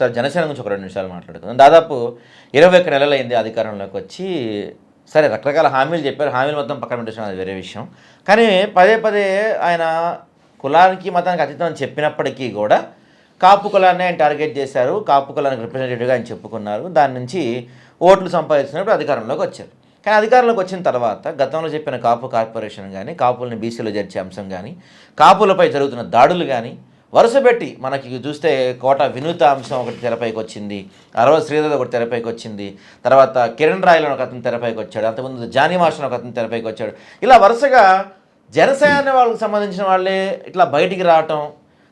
Sir Janasena గురించి ఒక 2 నిమిషాలు మాట్లాడుకుందాం. దాదాపు 21 నెలలైంది అధికారంలోకి వచ్చి. సరే రకరకాల హామీలు చెప్పారు. హామీలు మొత్తం పక్కన పెట్టేసిన అది వేరే విషయం. కానీ పదే పదే ఆయన కులానికి మతానికి అతీతం అని చెప్పినప్పటికీ కూడా కాపు కులాన్ని ఆయన టార్గెట్ చేశారు. కాపు కులానికి రిప్రజెంటేటివ్గా ఆయన చెప్పుకున్నారు. దాని నుంచి ఓట్లు సంపాదించినప్పుడు అధికారంలోకి వచ్చారు. కానీ అధికారంలోకి వచ్చిన తర్వాత గతంలో చెప్పిన కాపు కార్పొరేషన్ కానీ, కాపుల్ని బీసీలో చేర్చే అంశం కానీ, కాపులపై జరుగుతున్న దాడులు కానీ వరుసపెట్టి మనకి చూస్తే కోట వినూత అంశం ఒకటి తెరపైకి వచ్చింది, అరవ శ్రీధర్ ఒకటి తెరపైకి వచ్చింది, తర్వాత కిరణ్ రాయలు ఒక అతను తెరపైకి వచ్చాడు, అంతకుముందు జానీ మాస్టర్ ఒక అతను తెరపైకి వచ్చాడు. ఇలా వరుసగా జనసేన వాళ్ళకి సంబంధించిన వాళ్ళే ఇట్లా బయటికి రావటం,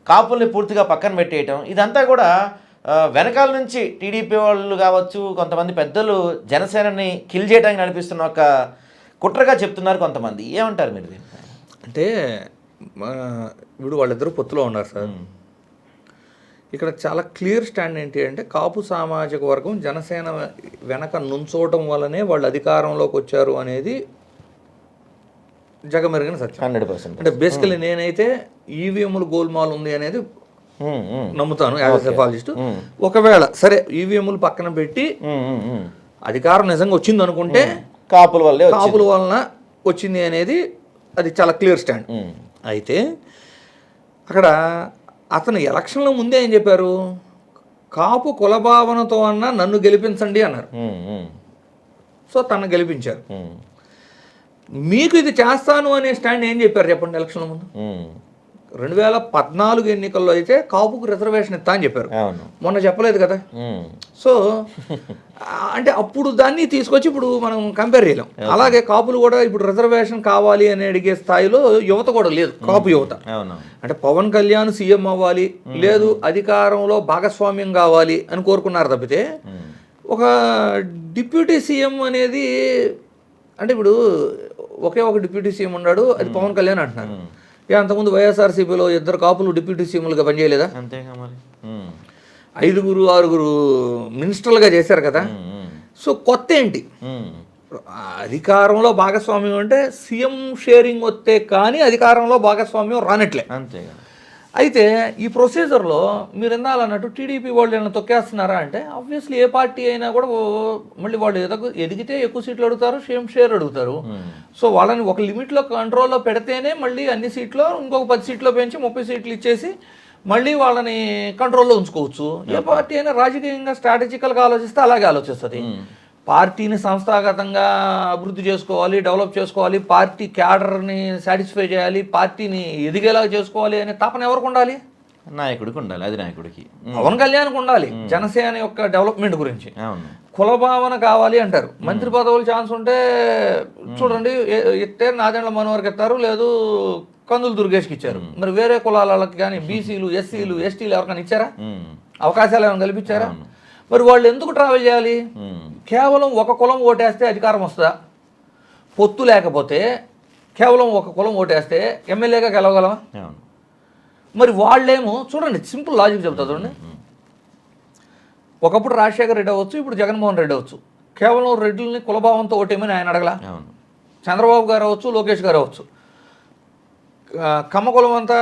కాపుల్ని పూర్తిగా పక్కన పెట్టేయటం, ఇదంతా కూడా వెనకాల నుంచి టీడీపీ వాళ్ళు కావచ్చు, కొంతమంది పెద్దలు జనసేనని కిల్ చేయడానికి నడిపిస్తున్న ఒక కుట్రగా చెప్తున్నారు కొంతమంది. ఏమంటారు మీరు దీన్ని? అంటే ఇప్పుడు వాళ్ళిద్దరూ పొత్తులో ఉన్నారు సార్. ఇక్కడ చాలా క్లియర్ స్టాండ్ ఏంటి అంటే కాపు సామాజిక వర్గం జనసేన వెనక నుంచోవటం వల్లనే వాళ్ళు అధికారంలోకి వచ్చారు అనేది జగమెరిగిన సత్యం. 100%. అంటే బేసికలీ నేనైతే ఈవీఎంలు గోల్మాల్ ఉంది అనేది నమ్ముతాను యాజ్ సెఫాలజిస్ట్. ఒకవేళ సరే ఈవీఎంలు పక్కన పెట్టి అధికారం నిజంగా వచ్చింది అనుకుంటే కాపుల వలన వచ్చింది అనేది అది చాలా క్లియర్ స్టాండ్. అయితే అక్కడ అతను ఎలక్షన్ల ముందే ఏం చెప్పారు, కాపు కులభావనతో అన్న నన్ను గెలిపించండి అన్నారు. సో తను గెలిపించారు. మీకు ఇది చేస్తాను అనే స్టాండ్ ఏం చెప్పారు చెప్పండి ఎలక్షన్ల ముందు? 2014 ఎన్నికల్లో అయితే కాపుకు రిజర్వేషన్ ఇస్తా అని చెప్పారు, మొన్న చెప్పలేదు కదా. సో అంటే అప్పుడు దాన్ని తీసుకొచ్చి ఇప్పుడు మనం కంపేర్ చేయలేం. అలాగే కాపులు కూడా ఇప్పుడు రిజర్వేషన్ కావాలి అని అడిగే స్థాయిలో యువత కూడా లేదు, కాపు యువత. అంటే పవన్ కళ్యాణ్ సీఎం అవ్వాలి, లేదు అధికారంలో భాగస్వామ్యం కావాలి అని కోరుకున్నారు తప్పితే ఒక డిప్యూటీ సీఎం అనేది, అంటే ఇప్పుడు ఒకే ఒక డిప్యూటీ సీఎం ఉన్నాడు, అది పవన్ కళ్యాణ్ అంటున్నారు. అంతకుముందు వైఎస్ఆర్సీపీలో 2 కాపులు డిప్యూటీ సీఎంలుగా పనిచేయలేదా? అంతేగా మరి. 5, 6 మినిస్టర్లుగా చేశారు కదా. సో కొత్త ఏంటి, అధికారంలో భాగస్వామ్యం అంటే సీఎం షేరింగ్ వస్తే కానీ అధికారంలో భాగస్వామ్యం రానట్లే. అంతేగా. అయితే ఈ ప్రొసీజర్లో మీరు ఎందాలన్నట్టు టీడీపీ వాళ్ళు ఏమైనా తొక్కేస్తున్నారా అంటే ఆబ్వియస్లీ ఏ పార్టీ అయినా కూడా మళ్ళీ వాళ్ళు ఎదిగితే ఎక్కువ సీట్లు అడుగుతారు, షేర్ అడుగుతారు. సో వాళ్ళని ఒక లిమిట్లో కంట్రోల్లో పెడితేనే మళ్ళీ అన్ని సీట్లో ఇంకొక 10 సీట్లో పెంచి 30 సీట్లు ఇచ్చేసి మళ్ళీ వాళ్ళని కంట్రోల్లో ఉంచుకోవచ్చు. ఏ పార్టీ అయినా రాజకీయంగా స్ట్రాటజికల్గా ఆలోచిస్తే అలాగే ఆలోచిస్తుంది. పార్టీని సంస్థాగతంగా అభివృద్ధి చేసుకోవాలి, డెవలప్ చేసుకోవాలి, పార్టీ క్యాడర్ని సాటిస్ఫై చేయాలి, పార్టీని ఎదిగేలా చేసుకోవాలి అనే తపన ఎవరికి ఉండాలి? నాయకుడికి ఉండాలి. అది నాయకుడికి, పవన్ కళ్యాణ్కి ఉండాలి. జనసేన యొక్క డెవలప్మెంట్ గురించి కులభావన కావాలి అంటారు. మంత్రి పదవులు ఛాన్స్ ఉంటే చూడండి, ఇస్తే నాదెండ్ల మనోహర్కి ఇస్తారు, లేదు కందులు దుర్గేష్కి ఇచ్చారు. మరి వేరే కులాలకి కానీ బీసీలు, ఎస్సీలు, ఎస్టీలు ఎవరికైనా ఇచ్చారా? అవకాశాలు ఏమైనా కల్పించారా? మరి వాళ్ళు ఎందుకు ట్రావెల్ చేయాలి? కేవలం ఒక కులం ఓటేస్తే అధికారం వస్తుందా? పొత్తు లేకపోతే కేవలం ఒక కులం ఓటేస్తే ఎమ్మెల్యేగా గెలవగలమా? మరి వాళ్ళేమో చూడండి, సింపుల్ లాజిక్ చెబుతా చూడండి. ఒకప్పుడు రాజశేఖర రెడ్డి అవ్వచ్చు, ఇప్పుడు జగన్మోహన్ రెడ్డి అవ్వచ్చు. కేవలం రెడ్డిని కులభావంతో ఓటేమని ఆయన అడగలా. చంద్రబాబు గారు అవ్వచ్చు, లోకేష్ గారు అవ్వచ్చు. కమ్మ కులం అంతా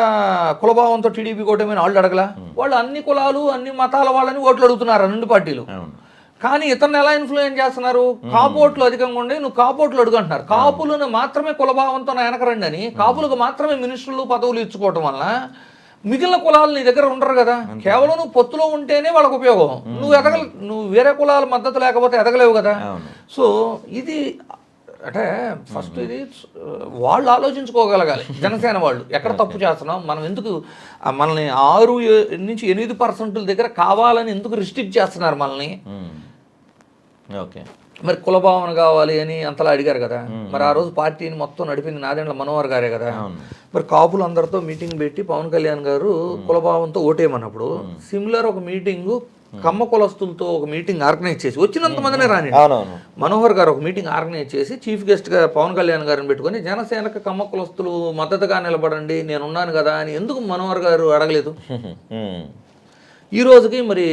కులభావంతో టీడీపీ ఓటేమని వాళ్ళు అడగలా. వాళ్ళు అన్ని కులాలు అన్ని మతాల వాళ్ళని ఓట్లు అడుగుతున్నారు రెండు పార్టీలు. కానీ ఇతరుని ఎలా ఇన్ఫ్లుయెన్స్ చేస్తున్నారు? కాపు ఓట్లు అధికంగా ఉండి నువ్వు కాపు ఓట్లు అడుగుంటున్నారు. కాపులను మాత్రమే కులభావంతో వెనకరండి అని కాపులకు మాత్రమే మినిస్టర్లు పదవులు ఇచ్చుకోవటం వల్ల మిగిలిన కులాలు నీ దగ్గర ఉండరు కదా. కేవలం నువ్వు పొత్తులో ఉంటేనే వాళ్ళకు ఉపయోగం. నువ్వు వేరే కులాల మద్దతు లేకపోతే ఎదగలేవు కదా. సో ఇది అంటే ఫస్ట్ ఇది వాళ్ళు ఆలోచించుకోగలగాలి. జనసేన వాళ్ళు ఎక్కడ తప్పు చేస్తున్నాం, మనం ఎందుకు మనల్ని 6 నుంచి 8% దగ్గర కావాలని ఎందుకు రిస్ట్రిక్ట్ చేస్తున్నారు మనల్ని? ఓకే, మరి కులభావన కావాలి అని అంతలా అడిగారు కదా. మరి ఆ రోజు పార్టీని మొత్తం నడిపింది నాదెండ్ల మనోహర్ గారే కదా. మరి కాపులు అందరితో మీటింగ్ పెట్టి పవన్ కళ్యాణ్ గారు కులభావంతో ఓటేయమన్నప్పుడు సిమిలర్ ఒక మీటింగు కమ్మ కులస్తులతో ఒక మీటింగ్ ఆర్గనైజ్ చేసి వచ్చినంత మందినే రాని మనోహర్ గారు ఒక మీటింగ్ ఆర్గనైజ్ చేసి చీఫ్ గెస్ట్గా పవన్ కళ్యాణ్ గారిని పెట్టుకొని జనసేనకు కమ్మ కులస్తులు మద్దతుగా నిలబడండి, నేనున్నాను కదా అని ఎందుకు మనోహర్ గారు అడగలేదు? ఈ రోజుకి మరి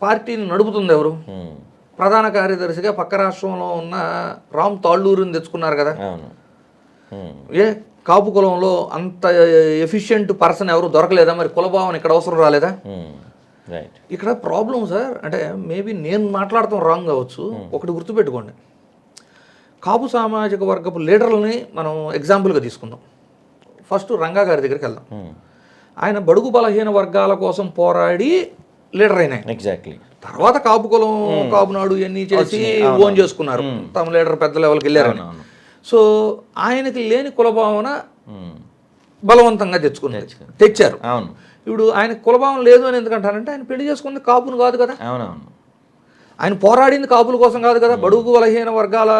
పార్టీని నడుపుతుంది ఎవరు? ప్రధాన కార్యదర్శిగా పక్క రాష్ట్రంలో ఉన్న రామ్ తాళ్ళూరుని తెచ్చుకున్నారు కదా. ఏ కాపు కులంలో అంత ఎఫిషియెంట్ పర్సన్ ఎవరు దొరకలేదా? మరి కులభావం ఇక్కడ అవసరం రాలేదా? రైట్. ఇక్కడ ప్రాబ్లం సార్ అంటే మేబీ నేను మాట్లాడటం రాంగ్ కావచ్చు. ఒకటి గుర్తుపెట్టుకోండి, కాపు సామాజిక వర్గపు లీడర్లని మనం ఎగ్జాంపుల్గా తీసుకుందాం. ఫస్ట్ రంగా గారి దగ్గరికి వెళ్దాం. ఆయన బడుగు బలహీన వర్గాల కోసం పోరాడి లీడర్ అయిన ఎగ్జాక్ట్లీ. తర్వాత కాపు కులం కాపు నాడు ఇవన్నీ చేసి ఓన్ చేసుకున్నారు, తమ లీడర్ పెద్ద లెవెల్కి వెళ్ళారని. సో ఆయనకి లేని కులభావన బలవంతంగా తెచ్చారు. ఇప్పుడు ఆయన కులభావం లేదు అని ఎందుకంటారంటే ఆయన పెళ్లి చేసుకుంది కాపును కాదు కదా, ఆయన పోరాడింది కాపుల కోసం కాదు కదా, బడుగు బలహీన వర్గాల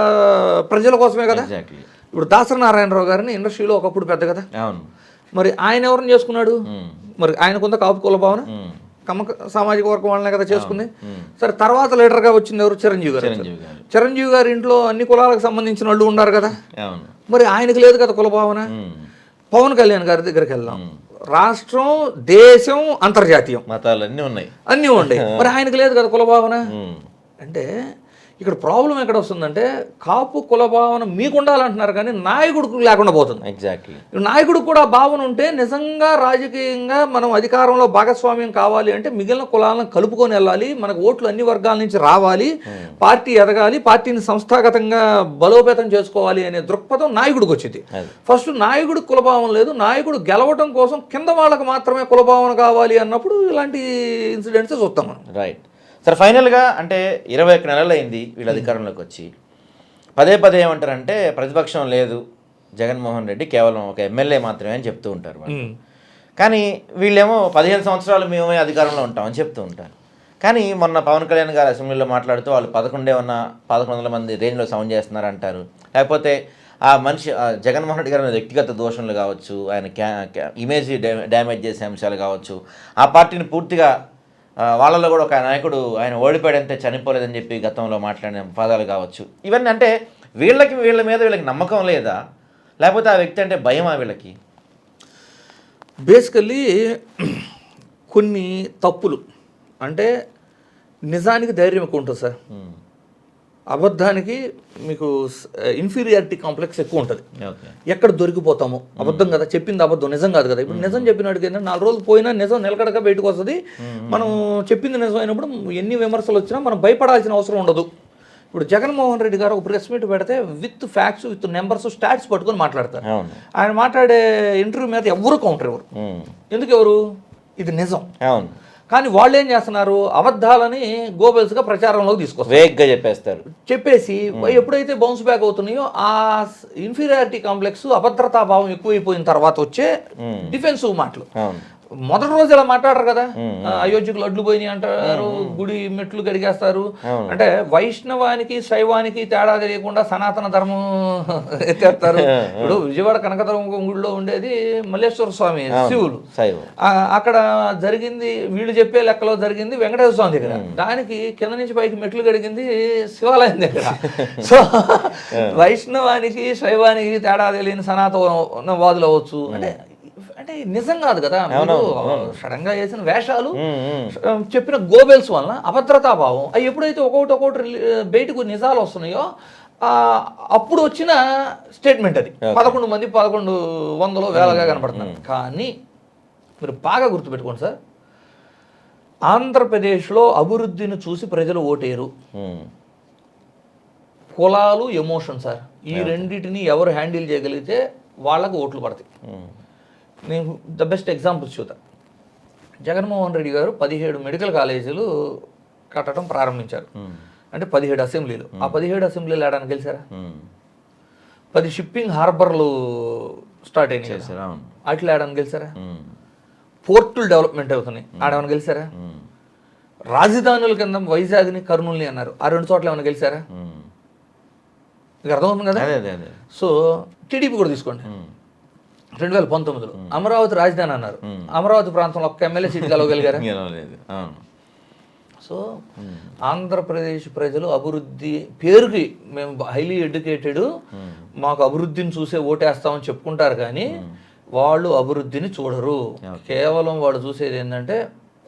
ప్రజల కోసమే కదా. ఇప్పుడు దాసరి నారాయణరావు గారిని ఇండస్ట్రీలో ఒకప్పుడు పెద్ద కదా, మరి ఆయన ఎవరిని చేసుకున్నాడు? మరి ఆయనకుంద కాపు కుల భావన, కమ్మ సామాజిక వర్గం వాళ్ళనే కదా చేసుకుంది. సరే తర్వాత లీడర్గా వచ్చింది ఎవరు? చిరంజీవి గారు. చిరంజీవి గారి ఇంట్లో అన్ని కులాలకు సంబంధించిన వాళ్ళు ఉన్నారు కదా, మరి ఆయనకు లేదు కదా కుల భావన. పవన్ కళ్యాణ్ గారి దగ్గరికి వెళ్దాం, రాష్ట్రం దేశం అంతర్జాతీయం మతాలు అన్నీ ఉన్నాయి, మరి ఆయనకు లేదు కదా కుల భావన. అంటే ఇక్కడ ప్రాబ్లం ఎక్కడ వస్తుందంటే కాపు కుల భావన మీకు ఉండాలంటున్నారు కానీ నాయకుడికి లేకుండా పోతుంది. ఎగ్జాక్ట్లీ. నాయకుడికి కూడా భావన ఉంటే నిజంగా రాజకీయంగా మనం అధికారంలో భాగస్వామ్యం కావాలి అంటే మిగిలిన కులాలను కలుపుకొని వెళ్ళాలి, మనకు ఓట్లు అన్ని వర్గాల నుంచి రావాలి, పార్టీ ఎదగాలి, పార్టీని సంస్థాగతంగా బలోపేతం చేసుకోవాలి అనే దృక్పథం నాయకుడికి వచ్చింది. ఫస్ట్ నాయకుడికి కులభావం లేదు, నాయకుడు గెలవడం కోసం కింద వాళ్ళకి మాత్రమే కులభావన కావాలి అన్నప్పుడు ఇలాంటి ఇన్సిడెంట్స్ చూస్తాం మనం. రైట్. సరే ఫైనల్గా అంటే 21 నెలలు అయింది వీళ్ళు అధికారంలోకి వచ్చి, పదే పదే ఏమంటారంటే ప్రతిపక్షం లేదు, జగన్మోహన్ రెడ్డి కేవలం ఒక ఎమ్మెల్యే మాత్రమే అని చెప్తూ ఉంటారు వాళ్ళు. కానీ వీళ్ళేమో 15 సంవత్సరాలు మేమే అధికారంలో ఉంటామని చెప్తూ ఉంటారు. కానీ మొన్న పవన్ కళ్యాణ్ గారు అసెంబ్లీలో మాట్లాడుతూ వాళ్ళు 1100 మంది రేంజ్లో సౌండ్ చేస్తున్నారు అంటారు. లేకపోతే ఆ మనిషి జగన్మోహన్ రెడ్డి గారి వ్యక్తిగత దోషణలు కావచ్చు, ఆయన ఇమేజ్ డ్యామేజ్ చేసే అంశాలు కావచ్చు, ఆ పార్టీని పూర్తిగా వాళ్ళలో కూడా ఒక నాయకుడు ఆయన ఓడిపోయాడంటే చనిపోలేదని చెప్పి గతంలో మాట్లాడిన పదాలు కావచ్చు, ఇవన్నీ అంటే వీళ్ళ మీద వీళ్ళకి నమ్మకం లేదా, లేకపోతే ఆ వ్యక్తి అంటే భయమా వీళ్ళకి? బేసికల్లీ కొన్ని తప్పులు అంటే నిజానికి ధైర్యం ఎక్కువ ఉంటుంది సార్, అబద్ధానికి మీకు ఇన్ఫీరియారిటీ కాంప్లెక్స్ ఎక్కువ ఉంటుంది. ఎక్కడ దొరికిపోతాము, అబద్ధం కదా చెప్పింది, అబద్ధం నిజం కాదు కదా. ఇప్పుడు నిజం చెప్పినట్టుగా ఏంటంటే 4 రోజులు పోయినా నిజం నిలకడగా బయటకు వస్తుంది. మనం చెప్పింది నిజం అయినప్పుడు ఎన్ని విమర్శలు వచ్చినా మనం భయపడాల్సిన అవసరం ఉండదు. ఇప్పుడు జగన్మోహన్ రెడ్డి గారు ఒక ప్రెస్ మీట్ పెడితే with facts with numbers stats పట్టుకొని మాట్లాడతారు. ఆయన మాట్లాడే ఇంటర్వ్యూ మీద ఎవరు కౌంటర్ ఎవరు, ఎందుకు ఎవరు, ఇది నిజం. కానీ వాళ్ళు ఏం చేస్తున్నారు, అబద్ధాలని గోబెల్స్గా ప్రచారంలోకి తీసుకొస్తారు, వేగ్గా చెప్పేసి ఎప్పుడైతే బౌన్స్ బ్యాక్ అవుతున్నాయో ఆ ఇన్ఫీరియారిటీ కాంప్లెక్స్ అభద్రతా భావం ఎక్కువైపోయిన తర్వాత వచ్చే డిఫెన్సివ్ మాటలు. మొదటి రోజు ఇలా మాట్లాడరు కదా, అయోధ్యకు లడ్లు పోయినాయి అంటారు, గుడి మెట్లు కడిగేస్తారు, అంటే వైష్ణవానికి శైవానికి తేడా తెలియకుండా సనాతన ధర్మం ఎత్తేస్తారు. ఇప్పుడు విజయవాడ కనకదుర్గం గుడిలో ఉండేది మల్లేశ్వర స్వామి శివులు, అక్కడ జరిగింది వీళ్ళు చెప్పే లెక్కలో జరిగింది వెంకటేశ్వర స్వామి దగ్గర, దానికి కింద నుంచి పైకి మెట్లు కడిగింది శివాలయం దగ్గర. సో వైష్ణవానికి శైవానికి తేడా తెలియని సనాతన వాదులు అవ్వచ్చు, అంటే నిజం కాదు కదా, సడన్గా చేసిన వేషాలు చెప్పిన గోబెల్స్ వలన అభద్రతా భావం అవి ఎప్పుడైతే ఒక్కొక్కటి బయటకు నిజాలు వస్తున్నాయో అప్పుడు వచ్చిన స్టేట్మెంట్ అది. 11 మంది 1100 కనపడుతున్నారు. కానీ మీరు బాగా గుర్తుపెట్టుకోండి సార్, ఆంధ్రప్రదేశ్లో అభివృద్ధిని చూసి ప్రజలు ఓటేరు, కులాలు ఎమోషన్ సార్, ఈ రెండింటిని ఎవరు హ్యాండిల్ చేయగలిగితే వాళ్ళకు ఓట్లు పడతాయి. నేను ద బెస్ట్ ఎగ్జాంపుల్స్ చూద్దాం. జగన్మోహన్ రెడ్డి గారు 17 మెడికల్ కాలేజీలు కట్టడం ప్రారంభించారు, అంటే 17 అసెంబ్లీలు. ఆ 17 అసెంబ్లీలు ఆడడానికి గెలిచారా? 10 షిప్పింగ్ హార్బర్లు స్టార్ట్ అయినాయి, అట్లా ఆడడానికి గెలిచారా? పోర్టులు డెవలప్మెంట్ అవుతున్నాయి, ఆడమని గెలిచారా? రాజధానుల కింద వైజాగ్ని కర్నూలుని అన్నారు, ఆ 2 చోట్ల ఏమైనా గెలిచారా? మీకు అర్థమవుతుంది కదా. సో టీడీపీ కూడా తీసుకోండి, 2019లో అమరావతి రాజధాని అన్నారు, అమరావతి ప్రాంతంలో ఒక్క ఎమ్మెల్యే సీట్ గెలవగలిగారా? సో ఆంధ్రప్రదేశ్ ప్రజలు అభివృద్ధి పేరుకి మేము హైలీ ఎడ్యుకేటెడ్, మాకు అభివృద్ధిని చూసే ఓటేస్తామని చెప్పుకుంటారు, కానీ వాళ్ళు అభివృద్ధిని చూడరు. కేవలం వాళ్ళు చూసేది ఏంటంటే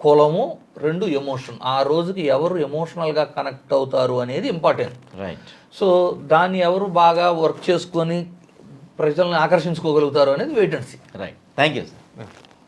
కులము, 2 ఎమోషన్. ఆ రోజుకి ఎవరు ఎమోషనల్గా కనెక్ట్ అవుతారు అనేది ఇంపార్టెంట్. సో దాన్ని ఎవరు బాగా వర్క్ చేసుకొని ప్రజలను ఆకర్షించుకోగలుగుతారు అనేది wait and see. Right. Thank you sir.